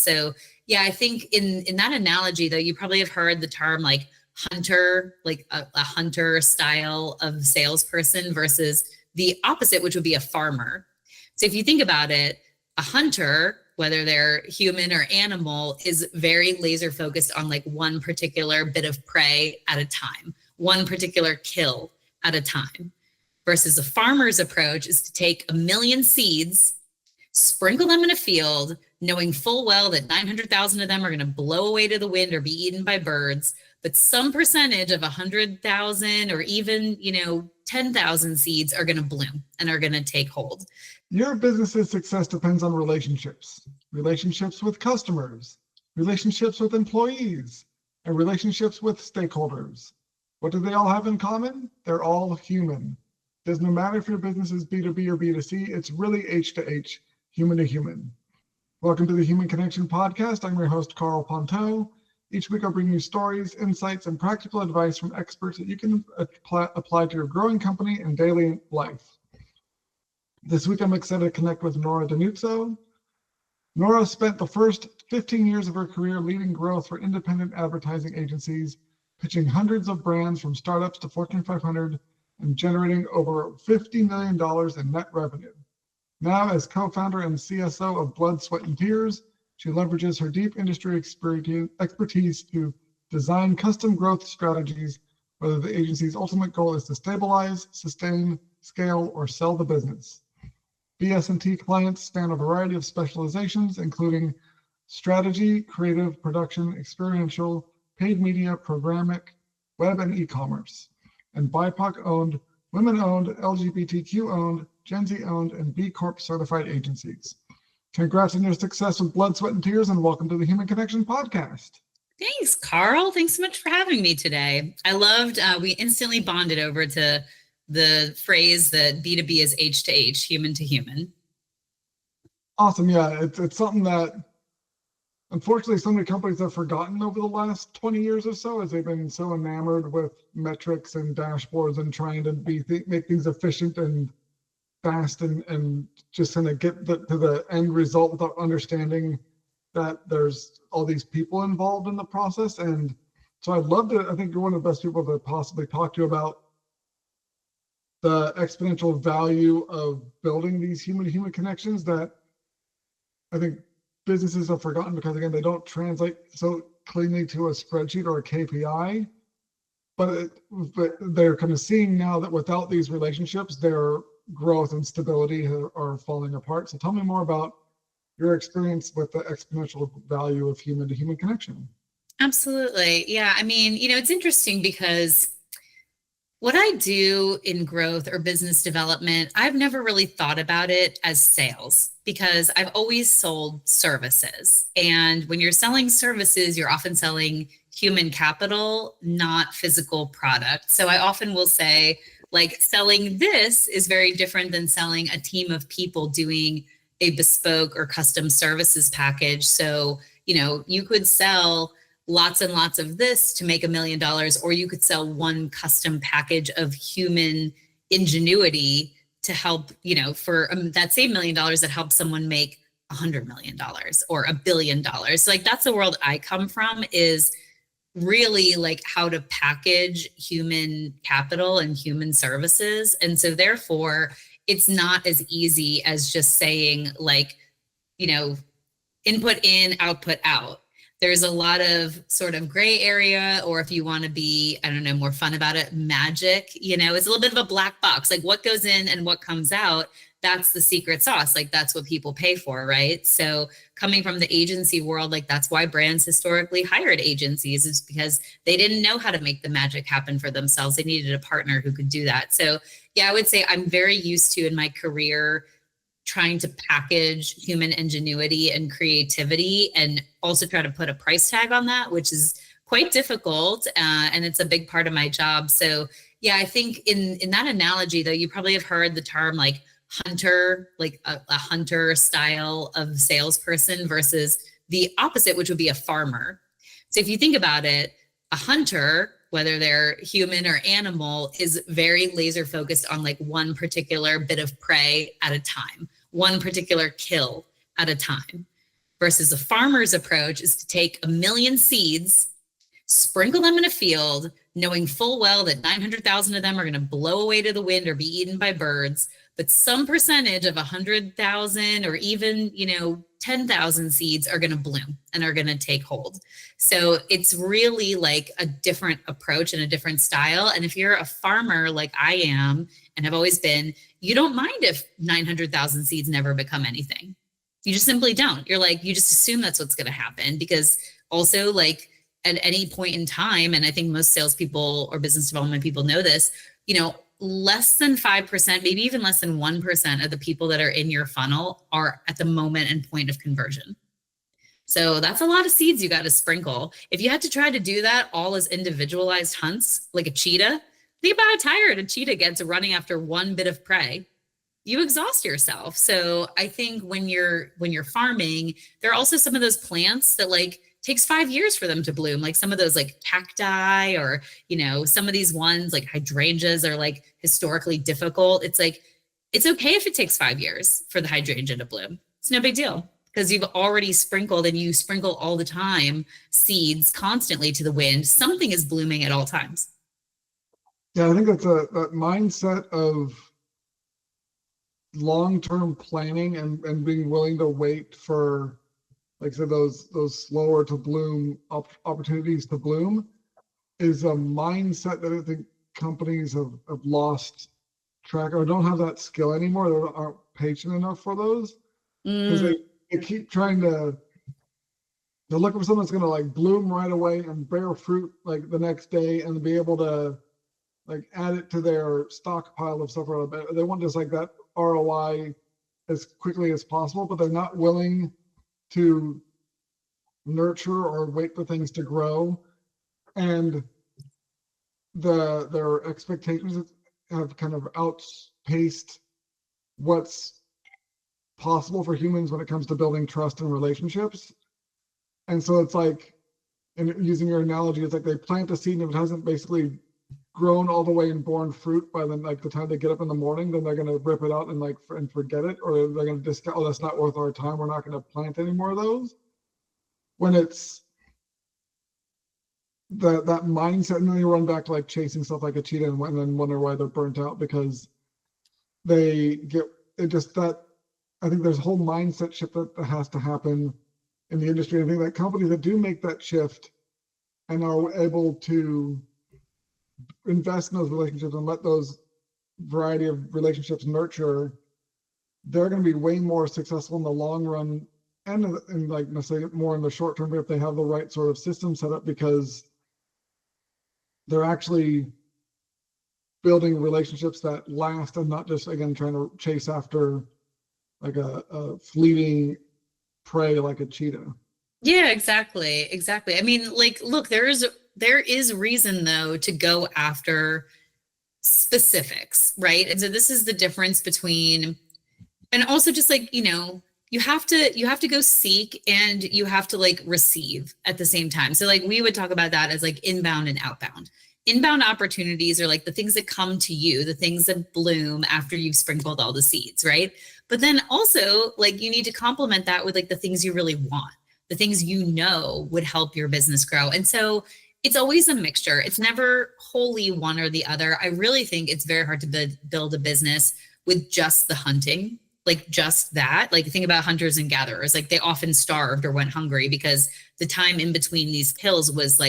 So yeah, I think in that analogy though, you probably have heard the term like hunter, like a hunter style of salesperson versus the opposite, which would be a farmer. So if you think about it, a hunter, whether they're human or animal, is very laser focused on like one particular bit of prey at a time, one particular kill at a time. Versus a farmer's approach is to take 1 million seeds, sprinkle them in a field, knowing full well that 900,000 of them are going to blow away to the wind or be eaten by birds, but some percentage of 100,000 or even, 10,000 seeds are going to bloom and are going to take hold. Your business's success depends on relationships with customers, relationships with employees, and relationships with stakeholders. What do they all have in common? They're all human. It doesn't matter if your business is B2B or B2C, it's really H to H, human to human. Welcome to the Human Connection Podcast. I'm your host, Karl Pontau. Each week I'll bring you stories, insights, and practical advice from experts that you can apply to your growing company and daily life. This week I'm excited to connect with Nora DiNuzzo. Nora spent the first 15 years of her career leading growth for independent advertising agencies, pitching hundreds of brands from startups to Fortune 500 and generating over $50 million in net revenue. Now, as co-founder and CSO of Blood, Sweat, and Tears, she leverages her deep industry expertise to design custom growth strategies, whether the agency's ultimate goal is to stabilize, sustain, scale, or sell the business. BS&T clients span a variety of specializations, including strategy, creative, production, experiential, paid media, programmatic, web, and e-commerce, and BIPOC-owned, women-owned, LGBTQ-owned, Gen Z-owned, and B Corp certified agencies. Congrats on your success with Blood, Sweat, and Tears, and welcome to the Human Connection Podcast. Thanks, Karl. Thanks so much for having me today. I loved, we instantly bonded over to the phrase that B2B is H to H, human to human. Awesome. Yeah, it's something that unfortunately so many companies have forgotten over the last 20 years or so, as they've been so enamored with metrics and dashboards and trying to make things efficient and fast and just kind of get to the end result without understanding that there's all these people involved in the process. And so I'd love to, I think you're one of the best people to possibly talk to about the exponential value of building these human-to-human connections that I think businesses have forgotten because, again, they don't translate so cleanly to a spreadsheet or a KPI, but they're kind of seeing now that without these relationships, their growth and stability are falling apart. So tell me more about your experience with the exponential value of human-to-human connection. Absolutely. Yeah. I mean, it's interesting because what I do in growth or business development, I've never really thought about it as sales because I've always sold services. And when you're selling services, you're often selling human capital, not physical product. So I often will say, like, selling this is very different than selling a team of people doing a bespoke or custom services package. So, you could sell lots and lots of this to make $1 million, or you could sell one custom package of human ingenuity to help, for that same $1 million that helps someone make $100 million or $1 billion. So like, that's the world I come from, is really like how to package human capital and human services. And so therefore it's not as easy as just saying like, input in, output out. There's a lot of sort of gray area, or if you want to be, more fun about it, magic, it's a little bit of a black box. Like what goes in and what comes out, that's the secret sauce. Like that's what people pay for, right? So coming from the agency world, like that's why brands historically hired agencies, is because they didn't know how to make the magic happen for themselves. They needed a partner who could do that. So yeah, I would say I'm very used to in my career trying to package human ingenuity and creativity and also try to put a price tag on that, which is quite difficult. And it's a big part of my job. So yeah, I think in that analogy though, you probably have heard the term like hunter, like a hunter style of salesperson versus the opposite, which would be a farmer. So if you think about it, a hunter, whether they're human or animal, is very laser focused on like one particular bit of prey at a time, one particular kill at a time. versus a farmer's approach is to take 1 million seeds, sprinkle them in a field, knowing full well that 900,000 of them are going to blow away to the wind or be eaten by birds, but some percentage of 100,000 or even, 10,000 seeds are going to bloom and are going to take hold. So it's really like a different approach and a different style. And if you're a farmer like I am and have always been, you don't mind if 900,000 seeds never become anything. You just simply don't. You're like, you just assume that's what's going to happen, because also like at any point in time, and I think most salespeople or business development people know this, less than 5%, maybe even less than 1% of the people that are in your funnel are at the moment and point of conversion. So that's a lot of seeds you got to sprinkle. If you had to try to do that all as individualized hunts, like a cheetah, think about how tired a cheetah gets running after one bit of prey. You exhaust yourself. So I think when you're farming, there are also some of those plants that like takes 5 years for them to bloom, like some of those like cacti, or some of these ones like hydrangeas are like historically difficult. It's like, it's okay if it takes 5 years for the hydrangea to bloom. It's no big deal, because you've already sprinkled, and you sprinkle all the time, seeds constantly to the wind. Something is blooming at all times. Yeah, I think that's that mindset of long-term planning and being willing to wait for, like I said, those slower to bloom opportunities to bloom is a mindset that I think companies have lost track, or don't have that skill anymore. They aren't patient enough for those, because they keep trying to, they're looking for something that's going to like bloom right away and bear fruit like the next day, and be able to like add it to their stockpile of stuff. They want just like that ROI as quickly as possible, but they're not willing to nurture or wait for things to grow. And their expectations have kind of outpaced what's possible for humans when it comes to building trust and relationships. And so it's like, and using your analogy, it's like they plant a seed, and if it hasn't basically grown all the way and borne fruit by then, like the time they get up in the morning, then they're going to rip it out and like and forget it, or they're going to discount, oh, that's not worth our time, we're not going to plant any more of those. When it's that mindset, and then you run back to like chasing stuff like a cheetah, and then wonder why they're burnt out, because they get it. Just that, I think there's a whole mindset shift that has to happen in the industry. I think that companies that do make that shift and are able to invest in those relationships and let those variety of relationships nurture, they're going to be way more successful in the long run, and like necessarily more in the short term, if they have the right sort of system set up, because they're actually building relationships that last, and not just, again, trying to chase after like a fleeting prey like a cheetah. Yeah, exactly. I mean, like, look, there is reason though to go after specifics, right? And so this is the difference between, and also just like, you have to go seek, and you have to like receive at the same time. So like we would talk about that as like inbound and outbound. Inbound opportunities are like the things that come to you, the things that bloom after you've sprinkled all the seeds, right? But then also like you need to complement that with like the things you really want, the things would help your business grow. And so it's always a mixture. It's never wholly one or the other. I really think it's very hard to build a business with just the hunting, like just that. Like think about hunters and gatherers, like they often starved or went hungry because the time in between these kills was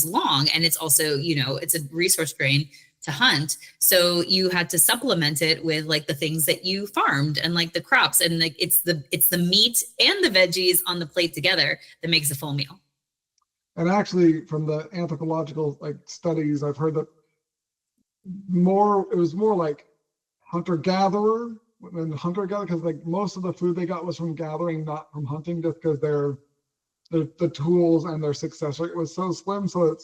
long. And it's also, it's a resource drain to hunt. So you had to supplement it with like the things that you farmed and like the crops, and like it's the meat and the veggies on the plate together that makes a full meal. And actually, from the anthropological like studies, I've heard that it was more like hunter-gatherer than hunter-gatherer, because like most of the food they got was from gathering, not from hunting, just because the tools and their success rate was so slim. So it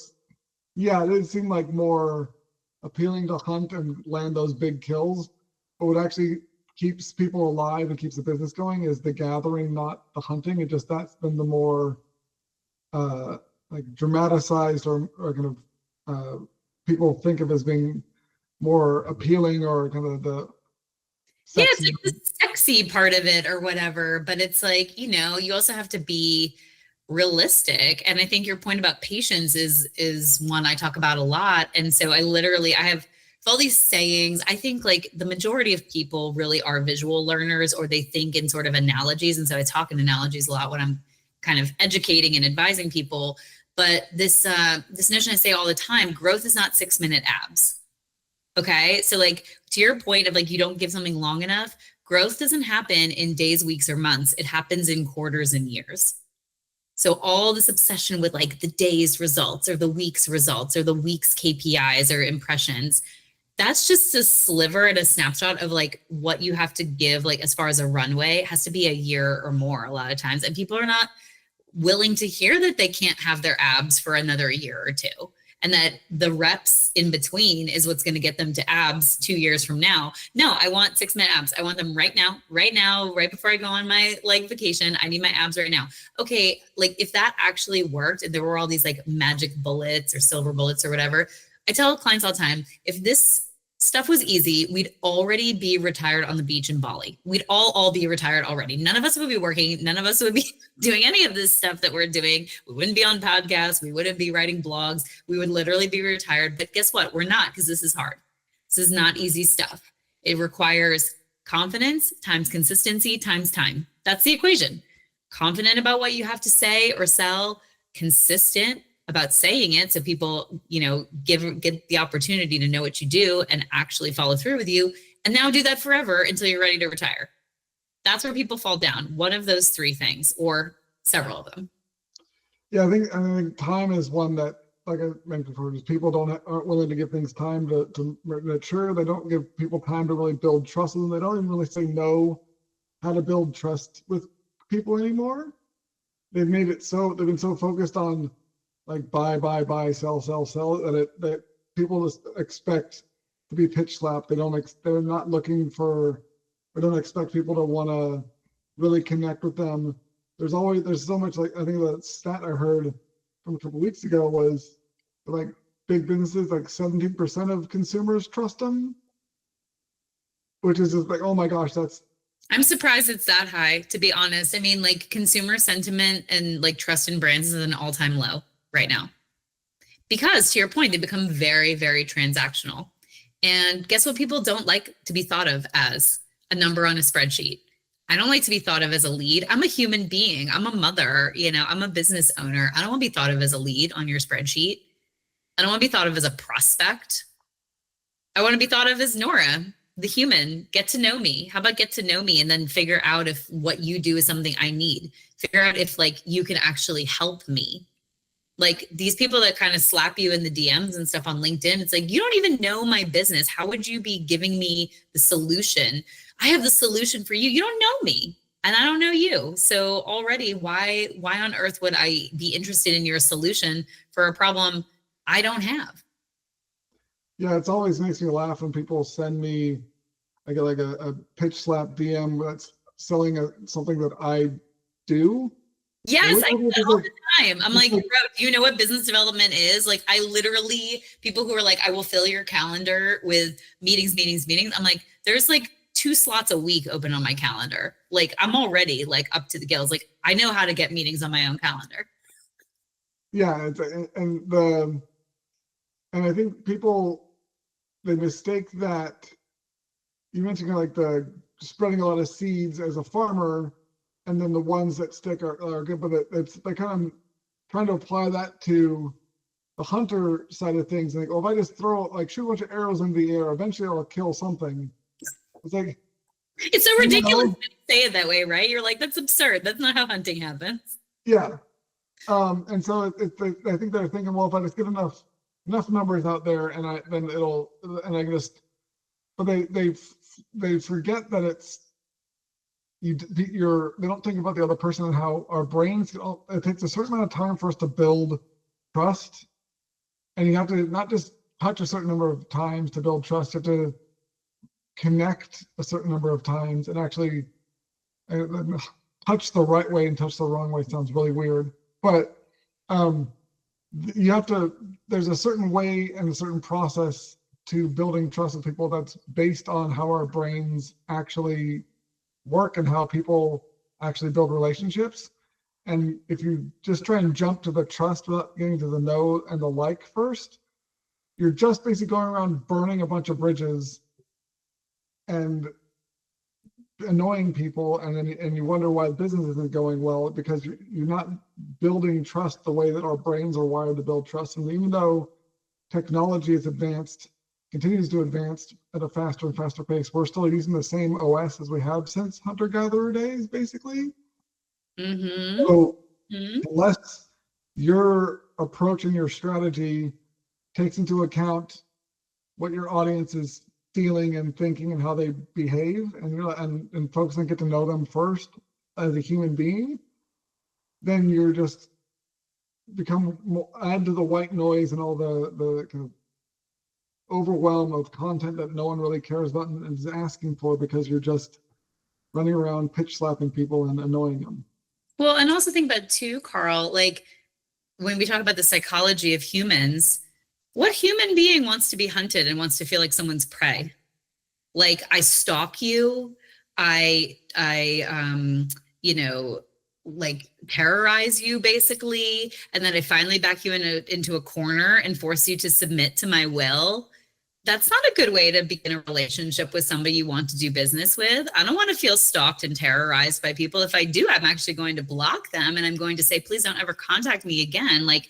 did seem like more appealing to hunt and land those big kills, but what actually keeps people alive and keeps the business going is the gathering, not the hunting. It just, that's been the more like dramatized or kind of people think of as being more appealing, or kind of the sexy. Yeah, it's like the sexy part of it or whatever, but it's like, you also have to be realistic. And I think your point about patience is one I talk about a lot. And so I have all these sayings. I think like the majority of people really are visual learners, or they think in sort of analogies. And so I talk in analogies a lot when I'm kind of educating and advising people. But this notion I say all the time, growth is not 6-minute abs. Okay. So like to your point of like, you don't give something long enough, growth doesn't happen in days, weeks, or months. It happens in quarters and years. So all this obsession with like the day's results or the week's results or the week's KPIs or impressions, that's just a sliver and a snapshot of like what you have to give, like as far as a runway. It has to be a year or more a lot of times. And people are not willing to hear that they can't have their abs for another year or two, and that the reps in between is what's going to get them to abs 2 years from now. No, I want 6-minute abs. I want them right now, right before I go on my like vacation. I need my abs right now. Okay, like if that actually worked and there were all these like magic bullets or silver bullets or whatever, I tell clients all the time, if this stuff was easy, we'd already be retired on the beach in Bali. We'd all be retired already. None of us would be working. None of us would be doing any of this stuff that we're doing. We wouldn't be on podcasts. We wouldn't be writing blogs. We would literally be retired. But guess what? We're not, because this is hard. This is not easy stuff. It requires confidence times consistency times time. That's the equation. Confident about what you have to say or sell, consistent about saying it, so people, get the opportunity to know what you do and actually follow through with you, and now do that forever until you're ready to retire. That's where people fall down. One of those three things, or several of them. Yeah, I think time is one that, like I mentioned before, just people aren't willing to give things time to mature. They don't give people time to really build trust with them. They don't even really know how to build trust with people anymore. They've been so focused on like buy, sell, that people just expect to be pitch slapped. They're not looking for, or don't expect people to want to really connect with them. There's so much, like I think the stat I heard from a couple of weeks ago was like big businesses, like 17% of consumers trust them, which is just like, oh my gosh, I'm surprised it's that high, to be honest. I mean, like consumer sentiment and like trust in brands is an all-time low right now, because to your point, they become very, very transactional. And guess what? People don't like to be thought of as a number on a spreadsheet. I don't like to be thought of as a lead. I'm a human being. I'm a mother, I'm a business owner. I don't want to be thought of as a lead on your spreadsheet. I don't want to be thought of as a prospect. I want to be thought of as Nora, the human. Get to know me. How about get to know me and then figure out if what you do is something I need. Figure out if like you can actually help me. Like these people that kind of slap you in the DMs and stuff on LinkedIn, it's like, you don't even know my business. How would you be giving me the solution? I have the solution for you. You don't know me and I don't know you. So already, why on earth would I be interested in your solution for a problem I don't have? Yeah, it always makes me laugh when people send me like a pitch slap DM that's selling something that I do. Yes, I do that all the time. I'm like, bro, do you know what business development is? Like, I literally, people who are like, I will fill your calendar with meetings. I'm like, there's like 2 slots a week open on my calendar. Like, I'm already like up to the gills. Like, I know how to get meetings on my own calendar. Yeah, and I think people, they mistake that. You mentioned like the spreading a lot of seeds as a farmer, and then the ones that stick are good, but they kind of trying to apply that to the hunter side of things. Like, oh, if I just shoot a bunch of arrows in the air, eventually I'll kill something. It's like, it's so ridiculous to say it that way, right? You're like, that's absurd. That's not how hunting happens. Yeah. And so I think they're thinking, well, if I just get enough numbers out there, but they forget that they don't think about the other person and how our brains, it takes a certain amount of time for us to build trust. And you have to not just touch a certain number of times to build trust, you have to connect a certain number of times and actually touch the right way, and touch the wrong way sounds really weird. But there's a certain way and a certain process to building trust with people that's based on how our brains actually work and how people actually build relationships. And if you just try and jump to the trust without getting to the know and the like first, you're just basically going around burning a bunch of bridges and annoying people, and then you wonder why business isn't going well, because you're not building trust the way that our brains are wired to build trust. And even though technology is advanced, continues to advance at a faster and faster pace, we're still using the same OS as we have since hunter-gatherer days, basically. Mm-hmm. So Mm-hmm. unless your approach and your strategy takes into account what your audience is feeling and thinking and how they behave, and folks that get to know them first as a human being, then you're just add to the white noise and all the kind of overwhelm of content that no one really cares about and is asking for, because you're just running around pitch slapping people and annoying them. Well, and also think about too, Karl, like when we talk about the psychology of humans, what human being wants to be hunted and wants to feel like someone's prey? Like, I stalk you, you know, like terrorize you basically, and then I finally back you into a corner and force you to submit to my will. That's not a good way to begin a relationship with somebody you want to do business with. I don't want to feel stalked and terrorized by people. If I do, I'm actually going to block them, and I'm going to say, please don't ever contact me again. Like,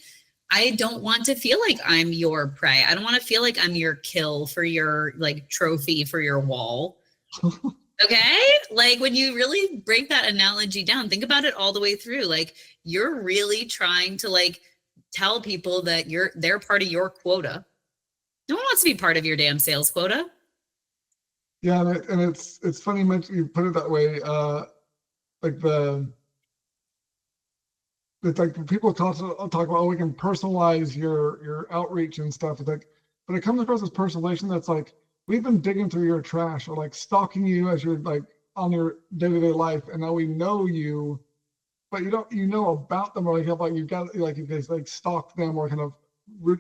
I don't want to feel like I'm your prey. I don't want to feel like I'm your kill for your like trophy for your wall. Okay? Like, when you really break that analogy down, think about it all the way through. Like, you're really trying to like tell people that they're part of your quota. No one wants to be part of your damn sales quota. Yeah, and it's funny you put it that way. Like it's like people talk about, oh, we can personalize your outreach and stuff. It's like, but it comes across as personalization that's like, we've been digging through your trash or like stalking you as you're like on your day-to-day life, and now we know you, but you know about them, or like you got like you guys like stalked them or kind of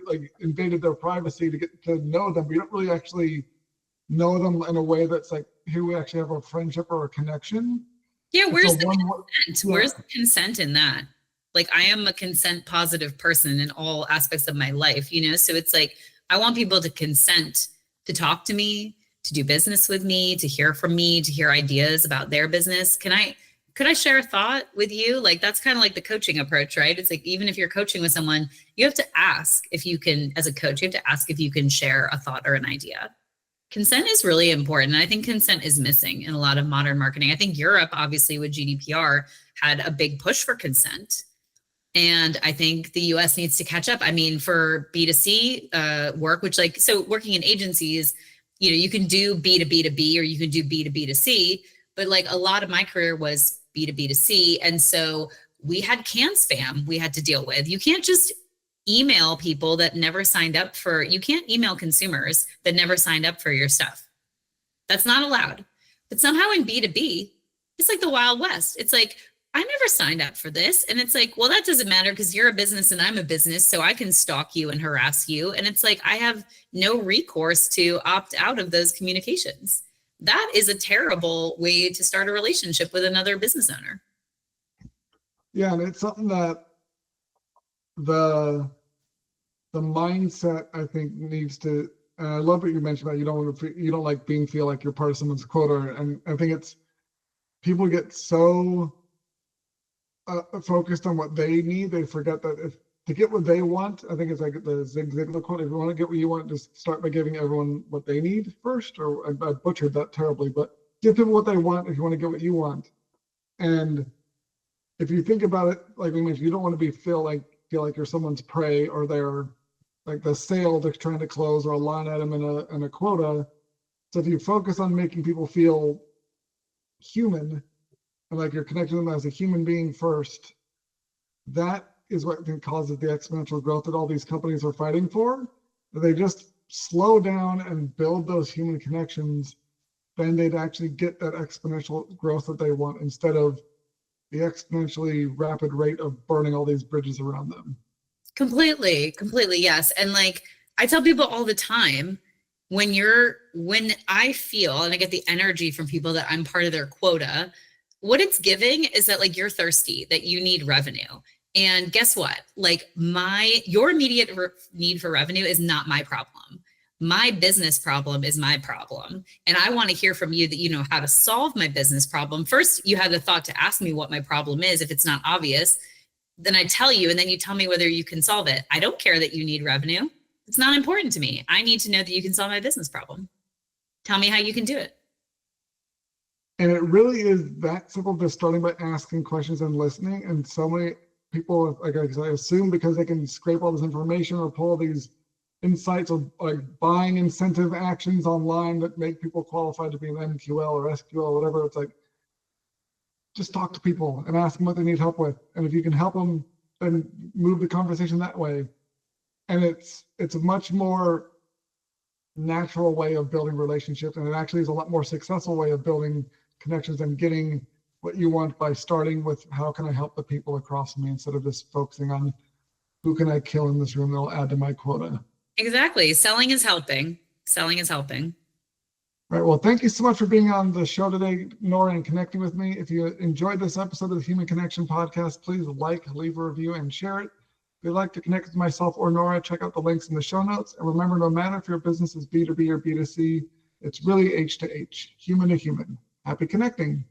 like invaded their privacy to get to know them, but you don't really actually know them in a way that's like, here we actually have a friendship or a connection. Yeah, where's the consent? Yeah. Where's the consent in that? Like, I am a consent positive person in all aspects of my life, you know? So it's like, I want people to consent to talk to me, to do business with me, to hear from me, to hear ideas about their business. Could I share a thought with you? Like, that's kind of like the coaching approach, right? It's like, even if you're coaching with someone, you have to ask if you can, as a coach, you have to ask if you can share a thought or an idea. Consent is really important. And I think consent is missing in a lot of modern marketing. I think Europe, obviously with GDPR, had a big push for consent. And I think the US needs to catch up. I mean, for B2C work, which like, so working in agencies, you know, you can do B2B to B or you can do B2B to C, but like a lot of my career was B2B to C. And so we had can spam we had to deal with. You can't just email people that never signed up for, you can't email consumers that never signed up for your stuff. That's not allowed. But somehow in B2B, it's like the Wild West. It's like, I never signed up for this. And it's like, well, that doesn't matter because you're a business and I'm a business, so I can stalk you and harass you. And it's like, I have no recourse to opt out of those communications. That is a terrible way to start a relationship with another business owner. Yeah, and it's something that the mindset, I think, needs to, and I love what you mentioned about you don't like feel like you're part of someone's quota. And I think it's, people get so focused on what they need, they forget that to get what they want, I think it's like the Zig Ziglar quote, if you want to get what you want, just start by giving everyone what they need first, or I butchered that terribly, but give people what they want if you want to get what you want. And if you think about it, like we mentioned, you don't want to feel like you're someone's prey, or they're like the sale they're trying to close, or a line item in a quota. So if you focus on making people feel human, and like you're connecting them as a human being first, that is what I think causes the exponential growth that all these companies are fighting for. If they just slow down and build those human connections, then they'd actually get that exponential growth that they want, instead of the exponentially rapid rate of burning all these bridges around them. Completely, yes. And like, I tell people all the time, when I feel and I get the energy from people that I'm part of their quota, what it's giving is that like you're thirsty, that you need revenue. And guess what? Like your immediate need for revenue is not my problem. My business problem is my problem. And I want to hear from you that you know how to solve my business problem. First, you had the thought to ask me what my problem is. If it's not obvious, then I tell you, and then you tell me whether you can solve it. I don't care that you need revenue. It's not important to me. I need to know that you can solve my business problem. Tell me how you can do it. And it really is that simple, just starting by asking questions and listening. And so many people, like I assume because they can scrape all this information or pull these insights or like buying incentive actions online that make people qualified to be an MQL or SQL or whatever. It's like, just talk to people and ask them what they need help with. And if you can help them, then move the conversation that way. And it's a much more natural way of building relationships. And it actually is a lot more successful way of building connections and getting what you want by starting with how can I help the people across me instead of just focusing on who can I kill in this room that will add to my quota. Exactly. Selling is helping. Selling is helping. All right. Well, thank you so much for being on the show today, Nora, and connecting with me. If you enjoyed this episode of the Human Connection Podcast, please like, leave a review, and share it. If you'd like to connect with myself or Nora, check out the links in the show notes. And remember, no matter if your business is B2B or B2C, it's really H to H, human to human. Happy connecting.